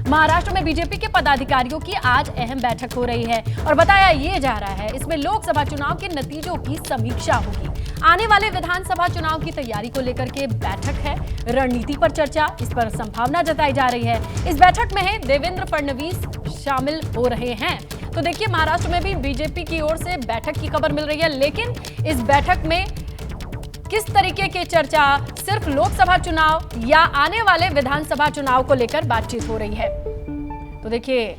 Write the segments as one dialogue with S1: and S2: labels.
S1: महाराष्ट्र में बीजेपी के पदाधिकारियों की आज अहम बैठक हो रही है और बताया ये जा रहा है इसमें लोकसभा चुनाव के नतीजों की समीक्षा होगी। आने वाले विधानसभा चुनाव की तैयारी को लेकर के बैठक है, रणनीति पर चर्चा, इस पर संभावना जताई जा रही है। इस बैठक में है देवेंद्र फडणवीस शामिल हो रहे हैं। तो देखिए, महाराष्ट्र में भी बीजेपी की ओर से बैठक की खबर मिल रही है, लेकिन इस बैठक में किस तरीके की चर्चा, सिर्फ लोकसभा चुनाव या आने वाले विधानसभा चुनाव को लेकर बातचीत हो रही है। तो देखिए,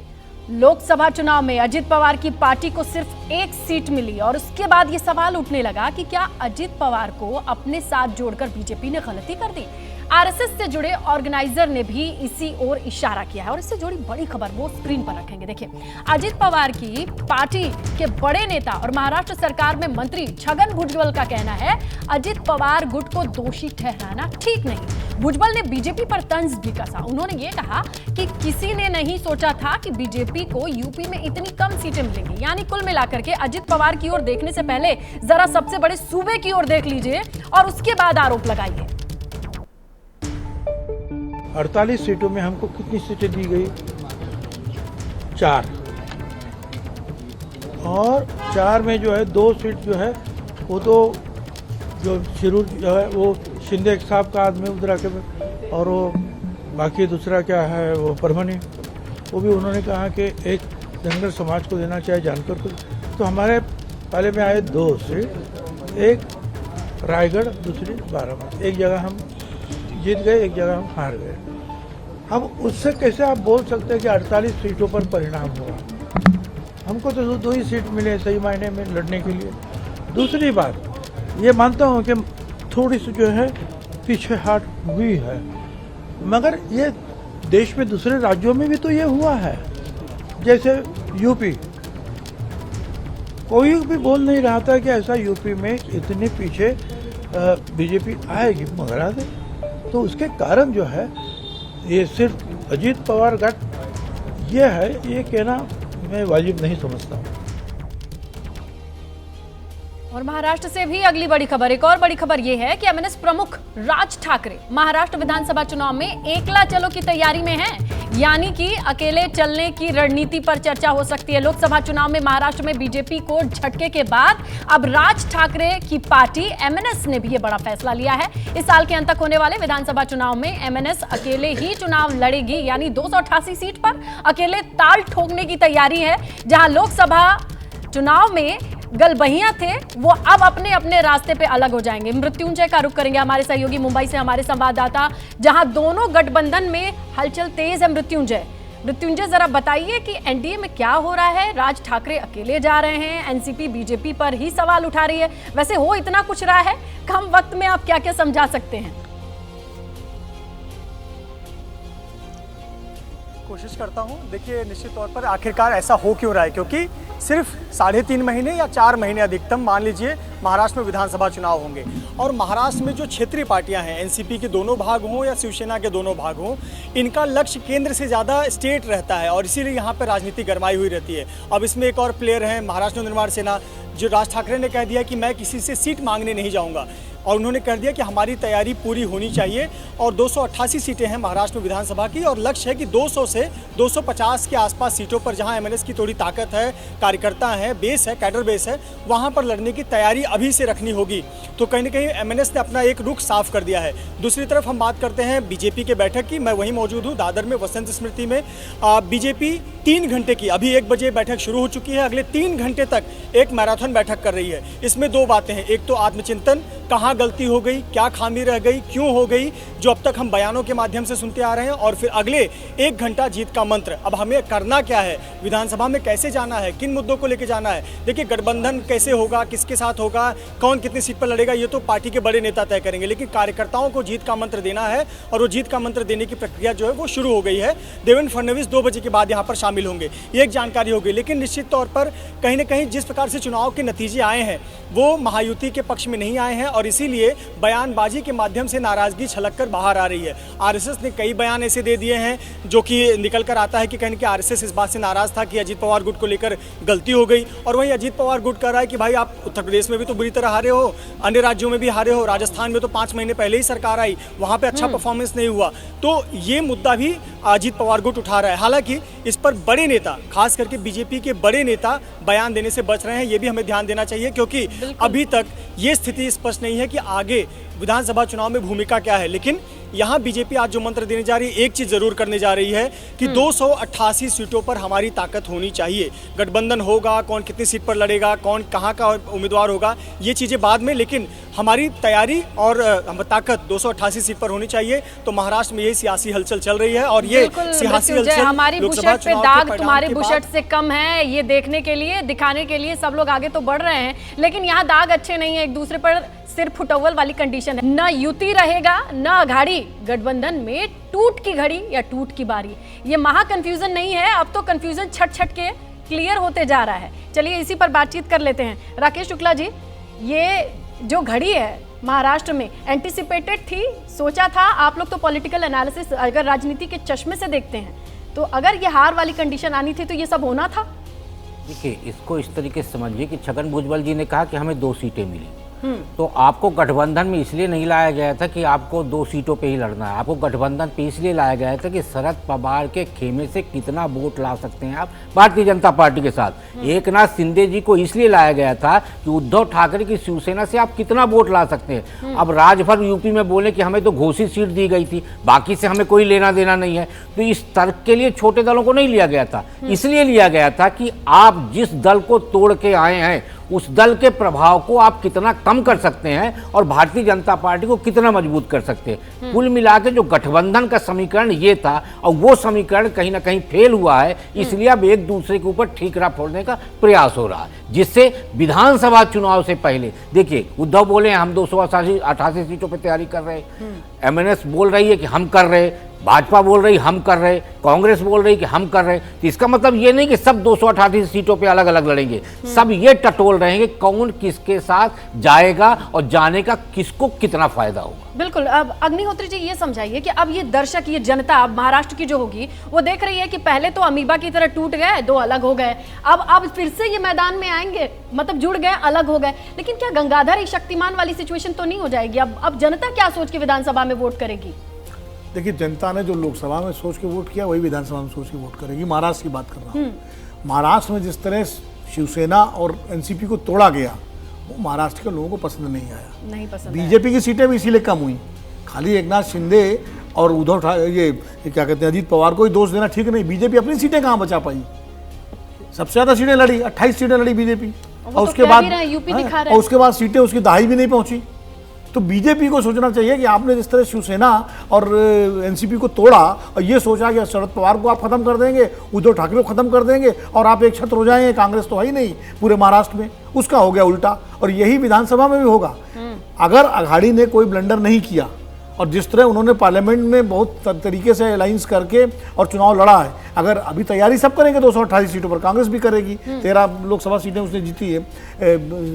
S1: लोकसभा चुनाव में अजित पवार की पार्टी को सिर्फ एक सीट मिली और उसके बाद ये सवाल उठने लगा कि क्या अजित पवार को अपने साथ जोड़कर बीजेपी ने गलती कर दी। आरएसएस से जुड़े ऑर्गेनाइजर ने भी इसी ओर इशारा किया है और इससे जुड़ी बड़ी खबर वो स्क्रीन पर रखेंगे। देखिए, अजित पवार की पार्टी के बड़े नेता और महाराष्ट्र सरकार में मंत्री छगन भुजबल का कहना है अजित पवार गुट को दोषी ठहराना ठीक नहीं। भुजबल ने बीजेपी पर तंज भी कसा। उन्होंने ये कहा कि किसी ने नहीं सोचा था कि बीजेपी को यूपी में इतनी कम सीटें मिलेंगी। यानी कुल मिलाकर के अजित पवार की ओर देखने से पहले जरा सबसे बड़े सूबे की ओर देख लीजिए और उसके बाद आरोप लगाइए।
S2: 48 सीटों में हमको कितनी सीटें दी गई? 4, और 4 में जो है 2 सीट जो है वो तो जो शिरूर जो है वो शिंदे साहब का आदमी उधर के, और वो बाकी दूसरा क्या है वो परभनी, वो भी उन्होंने कहा कि एक धनगर समाज को देना चाहिए जानकर को। तो हमारे पहले में आए 2 सीट, एक रायगढ़, दूसरी बाराबंकी। एक जगह हम जीत गए, एक जगह हम हार गए। हम उससे कैसे आप बोल सकते हैं कि 48 सीटों पर परिणाम हुआ? हमको तो 2 ही सीट मिले सही मायने में लड़ने के लिए। दूसरी बात ये मानता हूँ कि थोड़ी सी जो है पीछे हट हुई है, मगर ये देश में दूसरे राज्यों में भी तो ये हुआ है। जैसे यूपी, कोई भी बोल नहीं रहा था कि ऐसा यूपी में इतने पीछे बीजेपी आएगी, मगर आ गई। तो उसके कारण जो है ये सिर्फ अजित पवार गठ ये है, ये कहना मैं वाजिब नहीं समझता हूँ।
S1: और महाराष्ट्र से भी अगली बड़ी खबर, एक और बड़ी खबर यह है कि एमएनएस प्रमुख राज ठाकरे महाराष्ट्र विधानसभा चुनाव में एकला चलो की तैयारी में हैं। यानी कि अकेले चलने की रणनीति पर चर्चा हो सकती है। लोकसभा चुनाव में महाराष्ट्र में बीजेपी को झटके के बाद अब राज ठाकरे की पार्टी एमएनएस ने भी ये बड़ा फैसला लिया है। इस साल के अंत तक होने वाले विधानसभा चुनाव में एमएनएस अकेले ही चुनाव लड़ेगी, यानी 288 सीट पर अकेले ताल ठोकने की तैयारी है। जहां लोकसभा चुनाव में गलबहियां थे, वो अब अपने अपने रास्ते पे अलग हो जाएंगे। मृत्युंजय का रुख करेंगे हमारे सहयोगी मुंबई से हमारे संवाददाता, जहां दोनों गठबंधन में हलचल तेज है। मृत्युंजय जरा बताइए कि एनडीए में क्या हो रहा है? राज ठाकरे अकेले जा रहे हैं, एनसीपी बीजेपी पर ही सवाल उठा रही है। वैसे हो इतना कुछ रहा है, कम वक्त में आप क्या क्या समझा सकते हैं?
S3: कोशिश करता हूं। देखिए, निश्चित तौर पर आखिरकार ऐसा हो क्यों रहा है, क्योंकि सिर्फ 3.5 महीने या 4 महीने अधिकतम मान लीजिए महाराष्ट्र में विधानसभा चुनाव होंगे, और महाराष्ट्र में जो क्षेत्रीय पार्टियां हैं, एनसीपी के दोनों भाग हों या शिवसेना के दोनों भाग हों, इनका लक्ष्य केंद्र से ज़्यादा स्टेट रहता है और इसीलिए यहाँ पर राजनीति गरमाई हुई रहती है। अब इसमें एक और प्लेयर हैं महाराष्ट्र निर्माण सेना, जो राज ठाकरे ने कह दिया कि मैं किसी से सीट मांगने नहीं जाऊँगा, और उन्होंने कह दिया कि हमारी तैयारी पूरी होनी चाहिए। और 288 सीटें हैं महाराष्ट्र में विधानसभा की, और लक्ष्य है कि 200 से 250 के आसपास सीटों पर, जहां एमएनएस की थोड़ी ताकत है, कार्यकर्ता हैं, बेस है, कैडर बेस है, वहां पर लड़ने की तैयारी अभी से रखनी होगी। तो कहीं ना कहीं एमएनएस ने अपना एक रुख साफ कर दिया है। दूसरी तरफ हम बात करते हैं बीजेपी के बैठक की। मैं वहीं मौजूद हूँ दादर में वसंत स्मृति में। बीजेपी 3 घंटे की, अभी 1 बजे बैठक शुरू हो चुकी है, अगले 3 घंटे तक एक मैराथन बैठक कर रही है। इसमें 2 बातें हैं, एक तो आत्मचिंतन, कहाँ गलती हो गई, क्या खामी रह गई, क्यों हो गई, जो अब तक हम बयानों के माध्यम से सुनते आ रहे हैं, और फिर अगले 1 घंटा जीत का मंत्र। अब हमें करना क्या है, विधानसभा में कैसे जाना है, किन मुद्दों को लेकर जाना है। देखिए, गठबंधन कैसे होगा, किसके साथ होगा, कौन कितनी सीट पर लड़ेगा, ये तो पार्टी के बड़े नेता तय करेंगे, लेकिन कार्यकर्ताओं को जीत का मंत्र देना है, और वो जीत का मंत्र देने की प्रक्रिया जो है वो शुरू हो गई है। देवेंद्र फडणवीस 2 बजे के बाद यहाँ पर शामिल होंगे, ये एक जानकारी हो गई। लेकिन निश्चित तौर पर कहीं ना कहीं जिस प्रकार से चुनाव के नतीजे आए हैं वो महायुति के पक्ष में नहीं आए हैं, और इसीलिए बयानबाजी के माध्यम से नाराजगी छलककर बाहर आ रही है। आरएसएस ने कई बयान ऐसे दे दिए हैं जो कि निकल कर आता है कि कहीं आरएसएस इस बात से नाराज था कि अजीत पवार गुट को लेकर गलती हो गई, और वहीं अजीत पवार गुट कह रहा है कि भाई आप उत्तर प्रदेश में भी तो बुरी तरह हारे हो, अन्य राज्यों में भी हारे हो, राजस्थान में तो 5 महीने पहले ही सरकार आई, वहां पे अच्छा परफॉर्मेंस नहीं हुआ। तो ये मुद्दा भी अजीत पवार गुट उठा रहा है। हालांकि इस पर बड़े नेता, खास करके बीजेपी के बड़े नेता बयान देने से बच रहे हैं, ये भी हमें ध्यान देना चाहिए, क्योंकि अभी तक ये स्थिति स्पष्ट नहीं है कि आगे विधानसभा चुनाव में भूमिका क्या है। लेकिन यहाँ बीजेपी आज जो मंत्र देने जा रही है, एक चीज जरूर करने जा रही है कि 288 सीटों पर हमारी ताकत होनी चाहिए। गठबंधन होगा, कौन कितनी सीट पर लड़ेगा, कौन कहाँ का उम्मीदवार होगा, ये चीजें बाद में, लेकिन हमारी तैयारी और ताकत 288 सीट पर होनी चाहिए। तो महाराष्ट्र में यही सियासी हलचल चल रही है, और ये सियासी हलचल
S1: हमारी बुशर्ट पे दाग तुम्हारे बुशर्ट से कम है, ये देखने के लिए, दिखाने के लिए सब लोग आगे तो बढ़ रहे हैं, लेकिन यहाँ दाग अच्छे नहीं है, एक दूसरे पर सिर फुटअव्वल वाली कंडीशन है। न युति रहेगा न अघाड़ी, गठबंधन में टूट की घड़ी या टूट की बारी। ये महा कंफ्यूजन नहीं है, अब तो कंफ्यूजन छट छट के क्लियर होते जा रहा है। चलिए इसी पर बातचीत कर लेते हैं। राकेश शुक्ला जी, ये जो घड़ी है महाराष्ट्र में एंटिसिपेटेड थी, सोचा था? आप लोग तो पॉलिटिकल एनालिसिस अगर राजनीति के चश्मे से देखते हैं, तो अगर ये हार वाली कंडीशन आनी थी तो ये सब होना था?
S4: देखिए, इसको इस तरीके से समझिए कि छगन भुजबल जी ने कहा कि हमें 2 सीटें मिली, तो आपको गठबंधन में इसलिए नहीं लाया गया था कि आपको 2 सीटों पे ही लड़ना है, आपको गठबंधन पे इसलिए लाया गया था कि शरद पवार के खेमे से कितना वोट ला सकते हैं आप भारतीय जनता पार्टी के साथ। एकनाथ शिंदे जी को इसलिए लाया गया था कि उद्धव ठाकरे की शिवसेना से आप कितना वोट ला सकते हैं। अब राजभर यूपी में बोले कि हमें तो घोषित सीट दी गई थी, बाकी से हमें कोई लेना देना नहीं है, तो इस तर्क के लिए छोटे दलों को नहीं लिया गया था। इसलिए लिया गया था कि आप जिस दल को तोड़ के आए हैं उस दल के प्रभाव को आप कितना कम कर सकते हैं और भारतीय जनता पार्टी को कितना मजबूत कर सकते हैं। कुल मिला के जो गठबंधन का समीकरण ये था, और वो समीकरण कहीं ना कहीं फेल हुआ है, इसलिए अब एक दूसरे के ऊपर ठीकरा फोड़ने का प्रयास हो रहा है, जिससे विधानसभा चुनाव से पहले देखिए, उद्धव बोले हम 288 सीटों पर तैयारी कर रहे हैं, एमएनएस बोल रही है कि हम कर रहे, भाजपा बोल रही हम कर रहे, कांग्रेस बोल रही कि हम कर रहे। तो इसका मतलब ये नहीं कि सब 288 सीटों पे अलग अलग लड़ेंगे, सब ये टटोल रहे हैं कि कौन किसके साथ जाएगा और जाने का किसको कितना फायदा होगा।
S1: बिल्कुल। अब अग्निहोत्री जी ये समझाइए कि अब ये दर्शक, ये जनता अब महाराष्ट्र की जो होगी वो देख रही है कि पहले तो अमीबा की तरह टूट गए, 2 अलग हो गए, अब फिर से ये मैदान में आएंगे, मतलब जुड़ गए, अलग हो गए, लेकिन क्या गंगाधर शक्तिमान वाली सिचुएशन तो नहीं हो जाएगी? अब जनता क्या सोच के विधानसभा में वोट करेगी?
S5: देखिए, जनता ने जो लोकसभा में सोच के वोट किया वही विधानसभा में सोच के वोट करेगी। महाराष्ट्र की बात कर रहा हूँ। महाराष्ट्र में जिस तरह शिवसेना और एनसीपी को तोड़ा गया, वो महाराष्ट्र के लोगों को पसंद नहीं आया।
S1: नहीं पसंद।
S5: बीजेपी की सीटें भी इसीलिए कम हुई। खाली एकनाथ शिंदे और उद्धव ठाकरे, ये क्या कहते हैं, अजीत पवार को ही दोष देना ठीक नहीं। बीजेपी अपनी सीटें कहाँ बचा पाई? सबसे ज्यादा सीटें लड़ी, 28 सीटें लड़ी बीजेपी, और उसके बाद सीटें उसकी 2.5 भी नहीं पहुंची। तो बीजेपी को सोचना चाहिए कि आपने जिस तरह शिवसेना और एनसीपी को तोड़ा और ये सोचा कि शरद पवार को आप खत्म कर देंगे, उद्धव ठाकरे को खत्म कर देंगे और आप एक छत्र हो जाएंगे, कांग्रेस तो है ही नहीं पूरे महाराष्ट्र में, उसका हो गया उल्टा। और यही विधानसभा में भी होगा अगर अघाड़ी ने कोई ब्लंडर नहीं किया, और जिस तरह उन्होंने पार्लियामेंट में बहुत तरीके से अलायंस करके और चुनाव लड़ा है। अगर अभी तैयारी सब करेंगे 288 सीटों पर, कांग्रेस भी करेगी, 13 लोकसभा सीटें उसने जीती है,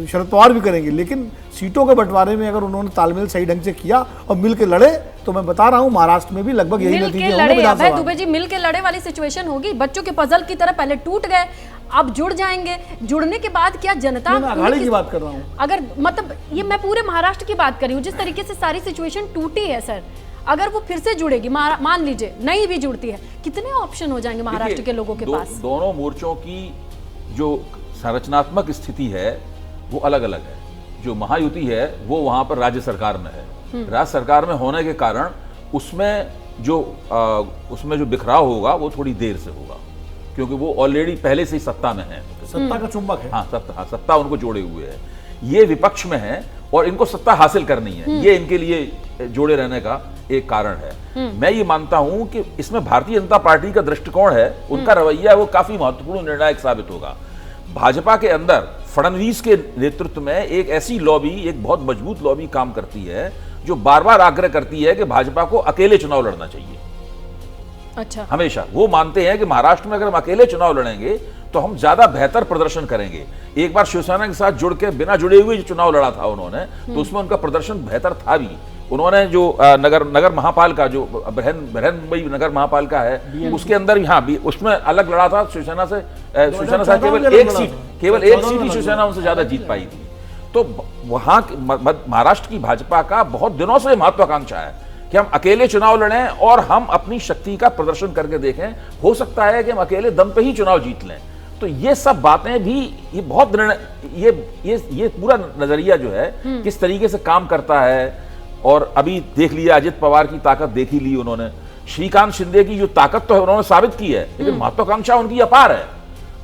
S5: शरद पवार भी करेंगे, लेकिन सीटों के बंटवारे में अगर उन्होंने तालमेल सही ढंग से किया और मिल के लड़े, तो मैं बता रहा हूं महाराष्ट्र में भी लगभग यही नतीजे होंगे विधानसभा में।
S1: दुबे जी, मिल के लड़े वाली सिचुएशन होगी। बच्चों के पजल की तरह पहले टूट गए, अब जुड़ जाएंगे। जुड़ने के बाद क्या जनता,
S5: अघाड़ी की बात कर रहा हूं,
S1: अगर मतलब ये मैं पूरे महाराष्ट्र की बात कर रही हूँ, जिस तरीके से सारी सिचुएशन टूटी है सर, अगर वो फिर से जुड़ेगी, मान लीजिए नहीं भी जुड़ती है, कितने ऑप्शन हो जाएंगे महाराष्ट्र के लोगों के पास?
S6: दोनों मोर्चों की जो संरचनात्मक स्थिति है वो अलग अलग है। जो महायुति है वो वहां पर राज्य सरकार में है, राज्य सरकार में होने के कारण उसमें जो बिखराव होगा वो थोड़ी देर से होगा, क्योंकि वो ऑलरेडी पहले से ही सत्ता में है,
S5: सत्ता का चुंबक है।
S6: हाँ, सत्ता उनको जोड़े हुए है। ये विपक्ष में है और इनको सत्ता हासिल करनी है, ये इनके लिए जोड़े रहने का एक कारण है। मैं ये मानता हूं कि इसमें भारतीय जनता पार्टी का दृष्टिकोण है, उनका रवैया है, वो काफी महत्वपूर्ण निर्णायक साबित होगा। भाजपा के अंदर फडणवीस के नेतृत्व में एक ऐसी लॉबी, एक बहुत मजबूत लॉबी काम करती है, जो बार बार आग्रह करती है कि भाजपा को अकेले चुनाव लड़ना चाहिए।
S1: अच्छा।
S6: हमेशा वो मानते हैं कि महाराष्ट्र में अगर हम अकेले चुनाव लड़ेंगे तो हम ज्यादा बेहतर प्रदर्शन करेंगे। एक बार शिवसेना के साथ जुड़ के बिना जुड़े हुए जो चुनाव लड़ा था उन्होंने, तो उसमें उनका प्रदर्शन बेहतर था भी। उन्होंने जो नगर महापाल का जो बृहन मुंबई नगर महापाल का है, उसके अंदर भी उसमें अलग लड़ा था शिवसेना से। शिवसेना से केवल एक सीट ही शिवसेना उनसे ज्यादा जीत पाई थी। तो वहां महाराष्ट्र की भाजपा का बहुत दिनों से महत्वाकांक्षा है कि हम अकेले चुनाव लड़ें और हम अपनी शक्ति का प्रदर्शन करके देखें। हो सकता है कि हम अकेले दम पे ही चुनाव जीत लें। तो ये सब बातें भी, ये बहुत ये पूरा नजरिया जो है किस तरीके से काम करता है। और अभी देख लिया, अजित पवार की ताकत देख ही ली उन्होंने। श्रीकांत शिंदे की जो ताकत तो है उन्होंने साबित की है, लेकिन महत्वाकांक्षा उनकी अपार है।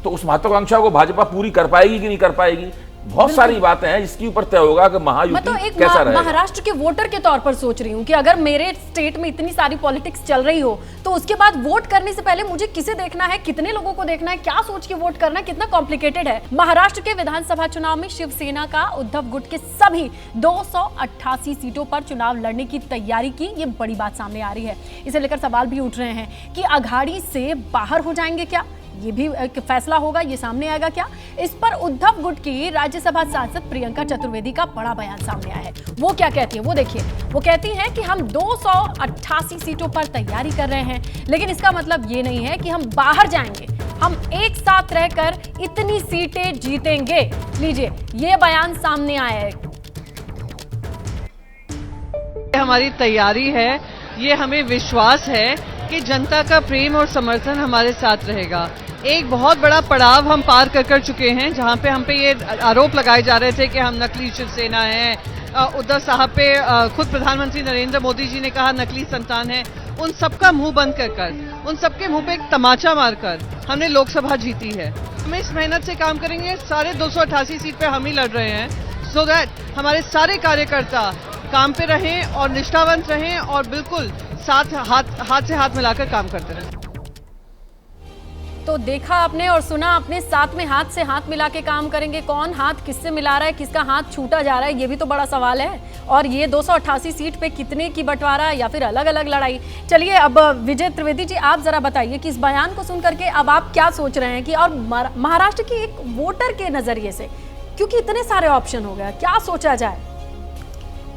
S6: तो उस महत्वाकांक्षा को भाजपा पूरी कर पाएगी कि नहीं कर पाएगी, बहुत सारी बातें हैं जिसके ऊपर तय होगा कि महायुति कैसा रहेगा।
S1: महाराष्ट्र के वोटर के तौर पर सोच रही हूँ कि अगर मेरे स्टेट में इतनी सारी पॉलिटिक्स चल रही हो, तो उसके बाद वोट करने से पहले मुझे किसे देखना है, कितने लोगों को देखना है, क्या सोच के वोट करना है, कितना कॉम्प्लिकेटेड है। महाराष्ट्र के विधानसभा चुनाव में शिवसेना का उद्धव गुट के सभी 288 सीटों पर चुनाव लड़ने की तैयारी की, ये बड़ी बात सामने आ रही है। इसे लेकर सवाल भी उठ रहे हैं कि अघाड़ी से बाहर हो जाएंगे क्या, ये भी एक फैसला होगा, ये सामने आएगा क्या। इस पर उद्धव गुट की राज्यसभा सांसद प्रियंका चतुर्वेदी का बड़ा बयान सामने आया है। वो क्या कहती है वो देखिए। वो कहती हैं कि हम 288 सीटों पर तैयारी कर रहे हैं, लेकिन इसका मतलब ये नहीं है कि हम बाहर जाएंगे, हम एक साथ रहकर इतनी सीटें जीतेंगे। लीजिए, ये बयान सामने आया है।
S7: हमारी तैयारी है, ये हमें विश्वास है कि जनता का प्रेम और समर्थन हमारे साथ रहेगा। एक बहुत बड़ा पड़ाव हम पार कर चुके हैं, जहां पे हम पे ये आरोप लगाए जा रहे थे कि हम नकली शिवसेना हैं। उद्धव साहब पे खुद प्रधानमंत्री नरेंद्र मोदी जी ने कहा नकली संतान है। उन सबका मुंह बंद कर उन सबके मुंह पे एक तमाचा मारकर हमने लोकसभा जीती है। हम इस मेहनत से काम करेंगे, सारे 288 सीट पे हम ही लड़ रहे हैं, सो दैट हमारे सारे कार्यकर्ता काम पे रहें और निष्ठावंत रहें और बिल्कुल हाथ से हाथ मिलाकर काम करते रहें।
S1: तो देखा आपने और सुना आपने, साथ में हाथ से हाथ मिला के काम करेंगे। कौन हाथ किससे मिला रहा है, किसका हाथ छूटा जा रहा है, ये भी तो बड़ा सवाल है। और ये 288 सीट पे कितने की बंटवारा या फिर अलग अलग लड़ाई। चलिए, अब विजय त्रिवेदी जी, आप जरा बताइए कि इस बयान को सुन करके अब आप क्या सोच रहे हैं कि, और महाराष्ट्र की एक वोटर के नजरिए से, क्योंकि इतने सारे ऑप्शन हो गए, क्या सोचा जाए।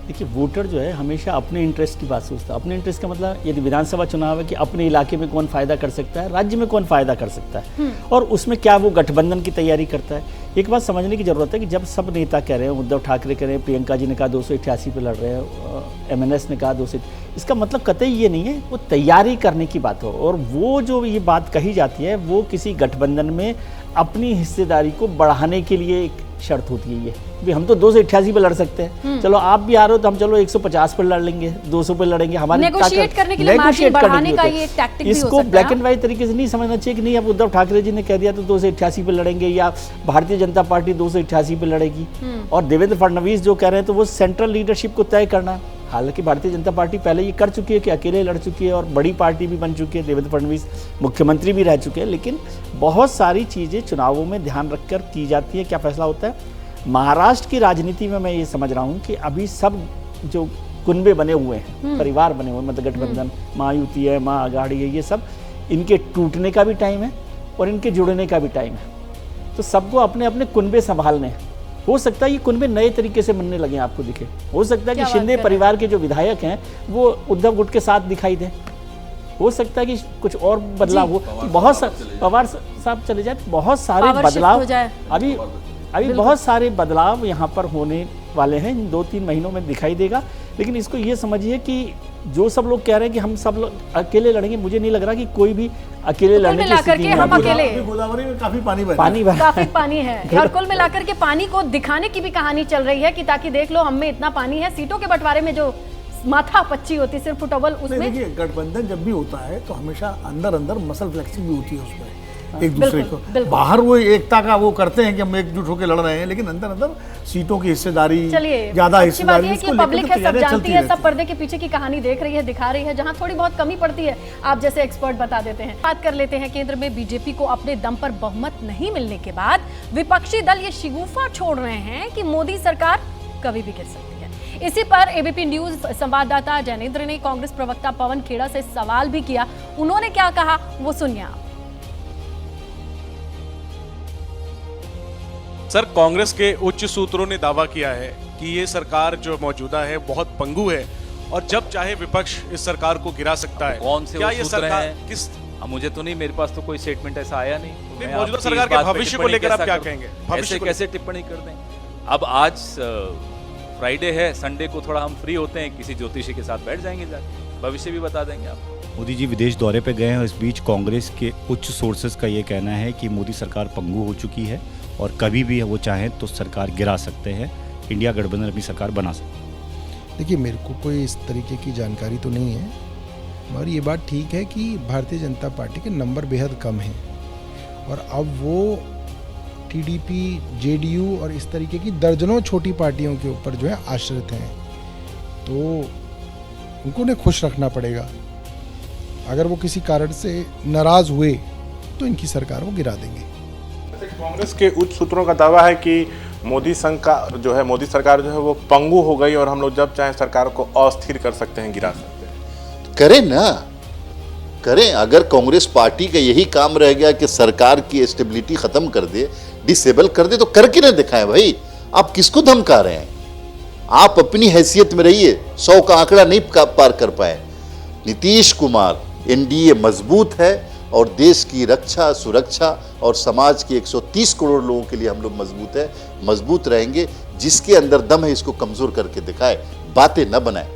S8: देखिए, वोटर जो है हमेशा अपने इंटरेस्ट की बात सोचता है। अपने इंटरेस्ट का मतलब यदि विधानसभा चुनाव है कि अपने इलाके में कौन फायदा कर सकता है, राज्य में कौन फायदा कर सकता है, और उसमें क्या वो गठबंधन की तैयारी करता है। एक बात समझने की जरूरत है कि जब सब नेता कह रहे हैं, उद्धव ठाकरे कह रहे हैं, प्रियंका जी ने कहा 288 पे लड़ रहे हैं, MNS ने कहा 200, इसका मतलब कतई ये नहीं है वो तैयारी करने की बात हो। और वो जो ये बात कही जाती है वो किसी गठबंधन में अपनी हिस्सेदारी को बढ़ाने के लिए एक शर्त होती है। ये भी हम तो 288 पे लड़ सकते हैं, चलो आप भी आ रहे हो तो हम चलो 150 पर लड़ लेंगे, 200 पे लड़ेंगे। हमारे
S1: नेगोशिएट करने के लिए मार्जिन बढ़ाने का ये एक टैक्टिक भी हो सकता है।
S8: इसको ब्लैक एंड व्हाइट तरीके से नहीं समझना चाहिए कि नहीं अब उद्धव ठाकरे जी ने कह दिया तो 288 पे लड़ेंगे, या भारतीय जनता पार्टी 288 पे लड़ेगी। और देवेंद्र फडणवीस जो कह रहे हैं तो वो सेंट्रल लीडरशिप को तय करना। हालांकि भारतीय जनता पार्टी पहले ये कर चुकी है कि अकेले लड़ चुकी है और बड़ी पार्टी भी बन चुकी है, देवेंद्र फडणवीस मुख्यमंत्री भी रह चुके हैं। लेकिन बहुत सारी चीज़ें चुनावों में ध्यान रखकर की जाती है, क्या फैसला होता है। महाराष्ट्र की राजनीति में मैं ये समझ रहा हूँ कि अभी सब जो कुनबे बने हुए हैं, परिवार बने हुए हैं, मतलब गठबंधन, महायुति है, महाअघाड़ी है, ये सब इनके टूटने का भी टाइम है और इनके जुड़ने का भी टाइम है। तो सबको अपने अपने कुनबे संभालने हैं। हो सकता है ये कुनबे नए तरीके से बनने लगे, आपको दिखे। हो सकता है कि शिंदे परिवार के जो विधायक हैं वो उद्धव गुट के साथ दिखाई दें। हो सकता है कि कुछ और बदलाव हो, बहुत पवार साहब चले जाए, बहुत सारे बदलाव अभी बहुत सारे बदलाव यहाँ पर होने वाले हैं, इन 2-3 महीनों में दिखाई देगा। लेकिन इसको ये समझिए कि जो सब लोग कह रहे हैं कि हम सब लोग अकेले लड़ेंगे, मुझे नहीं लग रहा कि कोई भी अकेले लड़ने की स्थिति में।
S1: हम अकेले,
S5: गोदावरी में काफी पानी
S1: काफी पानी है और कुल मिलाकर के पानी को दिखाने की भी कहानी चल रही है कि ताकि देख लो हम में इतना पानी है। सीटों के बंटवारे में जो माथा पच्ची होती है, सिर्फ फुटबॉल उसमें।
S5: देखिए, गठबंधन जब भी होता है तो हमेशा अंदर अंदर मसल फ्लेक्सिंग भी होती है उसमें, एक दूसरे को बाहर वो एकता का वो करते हैं कि हम एकजुट होकर लड़ रहे हैं, लेकिन अंदर अंदर सीटों की हिस्सेदारी, ज्यादा हिस्सेदारी,
S1: इसको पब्लिक है, सब जानती है, सब पर्दे के पीछे की कहानी देख रही है, दिखा रही है। जहां थोड़ी बहुत कमी पड़ती है आप जैसे एक्सपर्ट बता देते हैं। बात कर लेते हैं, केंद्र में बीजेपी को अपने दम पर बहुमत नहीं मिलने के बाद विपक्षी दल ये शिगुफा छोड़ रहे हैं कि मोदी सरकार कभी भी गिर सकती है। इसी पर एबीपी न्यूज संवाददाता जैनेंद्र ने कांग्रेस प्रवक्ता पवन खेड़ा से सवाल भी किया। उन्होंने क्या कहा वो सुनिए आप।
S9: सर, कांग्रेस के उच्च सूत्रों ने दावा किया है कि ये सरकार जो मौजूदा है बहुत पंगु है और जब चाहे विपक्ष इस सरकार को गिरा सकता है।
S10: कौन से
S9: क्या
S10: वो
S9: ये
S10: सूत्र
S9: सरकार
S10: हैं?
S9: किस
S10: मुझे तो नहीं, मेरे पास तो कोई स्टेटमेंट ऐसा आया नहीं। तो मैं
S9: मौजूदा
S10: आपकी
S9: सरकार
S10: इस
S9: के
S10: बात पे
S9: भविष्य को
S10: टिप्पणी
S9: लेकर आप
S10: कैसा
S9: क्या
S10: करूं?
S9: कहेंगे? भविष्य
S10: ऐसे
S9: को
S10: कैसे टिप्पणी कर दें? अब आज फ्राइडे है, संडे को थोड़ा हम फ्री होते हैं, किसी ज्योतिषी के साथ बैठ जाएंगे, जाके भविष्य भी बता देंगे आपको।
S11: मोदी जी विदेश दौरे पे गए हैं। इस बीच कांग्रेस के उच्च सोर्सेज का ये कहना है कि मोदी सरकार पंगु हो चुकी है और कभी भी वो चाहें तो सरकार गिरा सकते हैं, इंडिया गठबंधन अपनी सरकार बना सकते हैं।
S12: देखिए, मेरे को कोई इस तरीके की जानकारी तो नहीं है, मगर ये बात ठीक है कि भारतीय जनता पार्टी के नंबर बेहद कम हैं और अब वो टीडीपी, जेडीयू और इस तरीके की दर्जनों छोटी पार्टियों के ऊपर जो है आश्रित हैं, तो उनको उन्हें खुश रखना पड़ेगा। अगर वो किसी कारण से नाराज हुए तो इनकी सरकार वो गिरा देंगे।
S13: कांग्रेस के उच्च सूत्रों का दावा है कि मोदी सरकार जो है वो पंगु हो गई और हम लोग जब चाहे सरकार को अस्थिर कर सकते हैं, गिरा सकते हैं।
S14: करें ना, करें। अगर कांग्रेस पार्टी का यही काम रह गया कि सरकार की स्टेबिलिटी खत्म कर दे, डिसेबल कर दे, तो करके ना दिखाएं भाई। आप किसको धमका रहे हैं? आप अपनी हैसियत में रहिए। 100 का आंकड़ा नहीं पार कर पाए। नीतीश कुमार, एनडीए मजबूत है और देश की रक्षा, सुरक्षा और समाज के 130 करोड़ लोगों के लिए हम लोग मजबूत रहेंगे। जिसके अंदर दम है इसको कमजोर करके दिखाए, बातें न बनाए।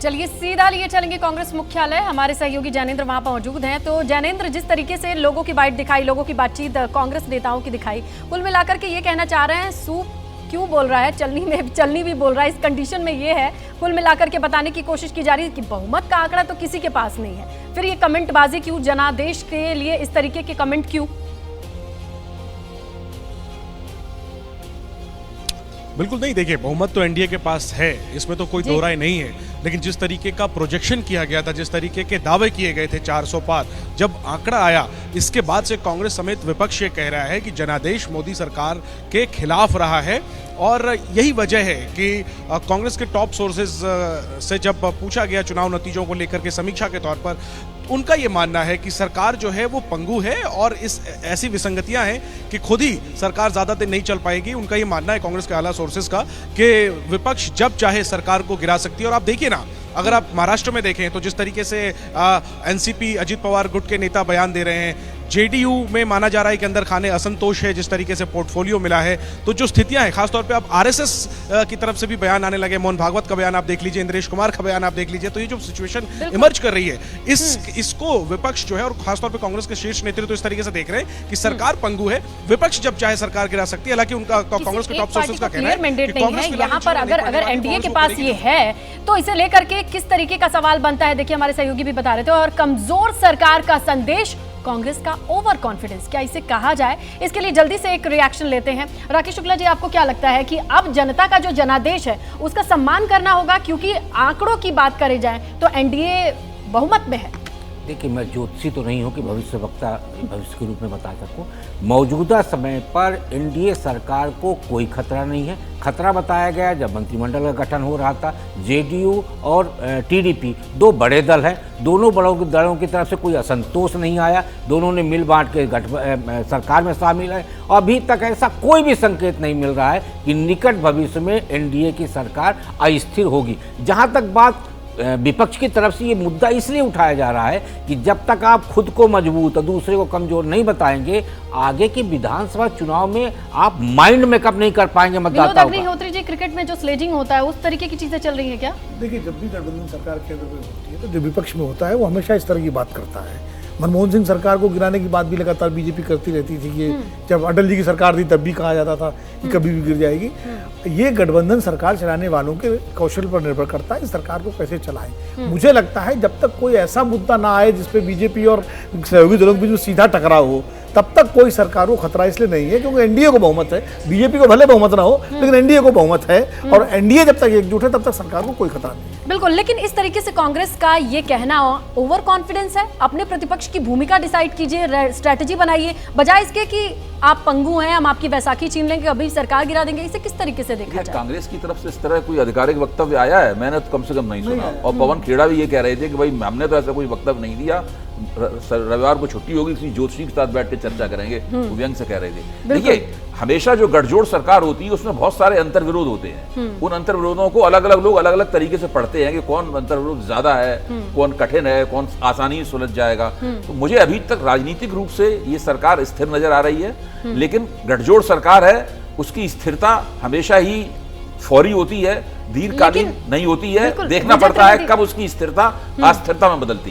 S1: चलिए सीधा लिए चलेंगे कांग्रेस मुख्यालय। हमारे सहयोगी जैनेंद्र वहां पर मौजूद हैं। तो जैनेंद्र, जिस तरीके से लोगों की बाइट दिखाई, लोगों की बातचीत कांग्रेस नेताओं की दिखाई, कुल मिलाकर के ये कहना चाह रहे हैं सूप क्यों बोल रहा है, चलनी भी बोल रहा है। इस कंडीशन में ये है, कुल मिलाकर के बताने की कोशिश की जा रही है कि बहुमत का आंकड़ा तो किसी के पास नहीं है। फिर ये कमेंटबाजी क्यों, जनादेश के लिए इस तरीके के कमेंट क्यों?
S9: बिल्कुल नहीं, देखिए बहुमत तो एनडीए के पास है, इसमें तो कोई दो राय नहीं है, लेकिन जिस तरीके का प्रोजेक्शन किया गया था, जिस तरीके के दावे किए गए थे 400 पार, जब आंकड़ा आया इसके बाद से कांग्रेस समेत विपक्ष ये कह रहा है कि जनादेश मोदी सरकार के खिलाफ रहा है। और यही वजह है कि कांग्रेस के टॉप सोर्सेज से जब पूछा गया चुनाव नतीजों को लेकर के समीक्षा के तौर पर, उनका ये मानना है कि सरकार जो है वो पंगु है और इस ऐसी विसंगतियां हैं कि खुद ही सरकार ज़्यादा दिन नहीं चल पाएगी। उनका ये मानना है कांग्रेस के आला सोर्सेज का कि विपक्ष जब चाहे सरकार को गिरा सकती है। और आप देखिए ना, अगर आप महाराष्ट्र में देखें तो जिस तरीके से एनसीपी, अजित पवार गुट के नेता बयान दे रहे हैं, जेडीयू में माना जा रहा है कि अंदर खाने असंतोष है, जिस तरीके से पोर्टफोलियो मिला है, तो जो स्थितियां हैं, खासतौर पे अब आरएसएस की तरफ से भी बयान आने लगे। मोहन भागवत का बयान आप देख लीजिए, इंद्रेश कुमार का बयान आप देख लीजिए, तो ये जो सिचुएशन इमर्ज कर रही है, इसको विपक्ष जो है और खासतौर पर कांग्रेस के शीर्ष नेतृत्व तो इस तरीके से देख रहे हैं कि सरकार पंगु है, विपक्ष जब चाहे सरकार गिरा सकती है। हालांकि उनका कांग्रेस के टॉप सोर्सेज का कहना है
S1: मैंडेट नहीं है यहाँ पर। अगर एनडीए के पास ये है तो इसे लेकर के किस तरीके का सवाल बनता है, देखिए हमारे सहयोगी भी बता रहे थे। और कमजोर सरकार का संदेश, कांग्रेस का ओवर कॉन्फिडेंस, क्या इसे कहा जाए? इसके लिए जल्दी से एक रिएक्शन लेते हैं। राकेश शुक्ला जी, आपको क्या लगता है कि अब जनता का जो जनादेश है उसका सम्मान करना होगा? क्योंकि आंकड़ों की बात करे जाए तो एनडीए बहुमत में है।
S4: देखिए, मैं ज्योतिषी तो नहीं हूँ कि भविष्यवक्ता भविष्य के रूप में बता सकूँ। मौजूदा समय पर एनडीए सरकार को कोई खतरा नहीं है। खतरा बताया गया जब मंत्रिमंडल का गठन हो रहा था। जेडीयू और टीडीपी दो बड़े दल हैं, दोनों बड़ों दलों की तरफ से कोई असंतोष नहीं आया, दोनों ने मिल बांट के सरकार में शामिल है। अभी तक ऐसा कोई भी संकेत नहीं मिल रहा है कि निकट भविष्य में एनडीए की सरकार अस्थिर होगी। जहाँ तक बात विपक्ष की तरफ से ये मुद्दा इसलिए उठाया जा रहा है कि जब तक आप खुद को मजबूत और दूसरे को कमजोर नहीं बताएंगे, आगे के विधानसभा चुनाव में आप माइंड मेकअप नहीं कर पाएंगे मतदाताओं का।
S1: अग्निहोत्री जी, क्रिकेट में जो स्लेजिंग होता है उस तरीके की चीजें चल रही है क्या?
S5: देखिए, जब भी गठबंधन सरकार केंद्र में होती है तो जो विपक्ष में होता है वो हमेशा इस तरह की बात करता है। मनमोहन सिंह सरकार को गिराने की बात भी लगातार बीजेपी करती रहती थी। ये जब अटल जी की सरकार थी तब भी कहा जाता था कि कभी भी गिर जाएगी। ये गठबंधन सरकार चलाने वालों के कौशल पर निर्भर करता है, इस सरकार को कैसे चलाएं। मुझे लगता है जब तक कोई ऐसा मुद्दा ना आए जिसपे बीजेपी और सहयोगी दलों के बीच सीधा टकराव हो, तब तक कोई सरकार को खतरा इसलिए नहीं है क्योंकि एनडीए को बहुमत है। बीजेपी को भले बहुमत ना हो, लेकिन एनडीए को बहुमत है और एनडीए जब तक एकजुट है तब तक सरकार को कोई खतरा नहीं है।
S1: बिल्कुल, लेकिन इस तरीके से कांग्रेस का ये कहना ओवर कॉन्फिडेंस है। अपने प्रतिपक्ष की भूमिका डिसाइड कीजिए, स्ट्रेटेजी बनाइए, बजाय इसके कि आप पंगु हैं, हम आपकी बैसाखी छीन लेंगे, अभी सरकार गिरा देंगे। इसे किस तरीके से देखा जाए?
S6: कांग्रेस की तरफ से इस तरह कोई आधिकारिक वक्तव्य आया है? मैंने तो कम से कम नहीं सुना। और पवन खेड़ा भी ये कह रहे थे कि भाई हमने तो ऐसा कोई वक्तव्य नहीं दिया, रविवार को छुट्टी होगी, किसी ज्योतिषी के साथ बैठ के चर्चा करेंगे, वो व्यंग से कह रहे थे। देखिए, हमेशा जो गठजोड़ सरकार होती है उसमें बहुत सारे अंतर्विरोध होते हैं। उन अंतर्विरोधों को अलग अलग लोग अलग अलग तरीके से पढ़ते हैं कि कौन अंतर्विरोध ज्यादा है, कौन कठिन है, कौन आसानी से सुलझ जाएगा। तो मुझे अभी तक राजनीतिक रूप से ये सरकार स्थिर नजर आ रही है, लेकिन गठजोड़ सरकार है, उसकी स्थिरता हमेशा ही फौरी होती है, दीर्घकालीन नहीं होती है। देखना पड़ता है कब उसकी स्थिरता अस्थिरता में बदलती है।